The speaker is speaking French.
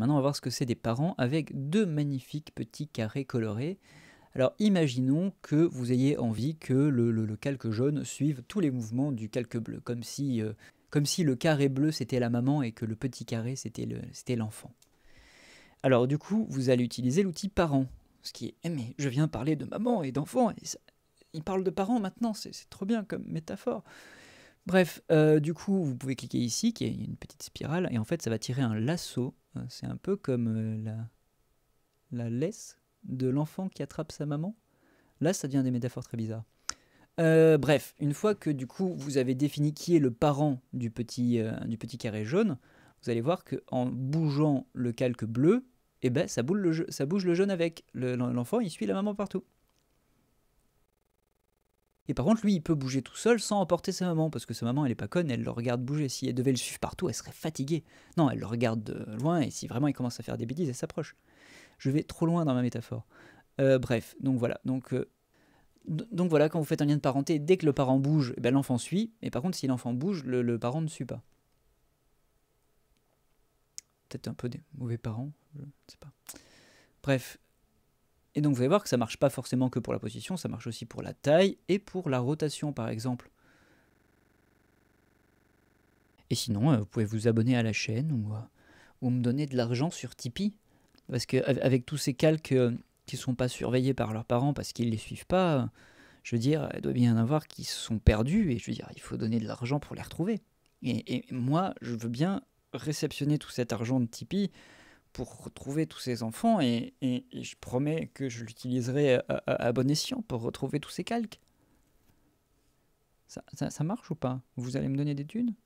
Maintenant, on va voir ce que c'est des parents avec deux magnifiques petits carrés colorés. Alors, imaginons que vous ayez envie que le calque jaune suive tous les mouvements du calque bleu, comme si le carré bleu c'était la maman et que le petit carré c'était l'enfant. Alors, du coup, vous allez utiliser l'outil parent. Ce qui est, mais je viens parler de maman et d'enfant, et il parle de parents maintenant, c'est trop bien comme métaphore. Bref, du coup, vous pouvez cliquer ici, qui est une petite spirale, et en fait, ça va tirer un lasso. C'est un peu comme la laisse de l'enfant qui attrape sa maman. Là, ça devient des métaphores très bizarres. Bref, une fois que du coup, vous avez défini qui est le parent du petit carré jaune, vous allez voir qu'en bougeant le calque bleu, eh ben, ça bouge le jaune avec. L'enfant, il suit la maman partout. Et par contre, lui, il peut bouger tout seul sans emporter sa maman, parce que sa maman, elle est pas conne, elle le regarde bouger. Si elle devait le suivre partout, elle serait fatiguée. Non, elle le regarde de loin, et si vraiment il commence à faire des bêtises, elle s'approche. Je vais trop loin dans ma métaphore. Bref, donc voilà. Donc voilà, quand vous faites un lien de parenté, dès que le parent bouge, eh ben, l'enfant suit. Et par contre, si l'enfant bouge, le parent ne suit pas. Peut-être un peu des mauvais parents, je ne sais pas. Bref. Et donc vous allez voir que ça marche pas forcément que pour la position, ça marche aussi pour la taille et pour la rotation par exemple. Et sinon, vous pouvez vous abonner à la chaîne ou me donner de l'argent sur Tipeee. Parce qu'avec tous ces calques qui ne sont pas surveillés par leurs parents parce qu'ils ne les suivent pas, je veux dire, il doit bien y en avoir qui se sont perdus et je veux dire, il faut donner de l'argent pour les retrouver. Et moi, je veux bien réceptionner tout cet argent de Tipeee pour retrouver tous ces enfants et je promets que je l'utiliserai à bon escient pour retrouver tous ces calques. Ça marche ou pas? Vous allez me donner des thunes?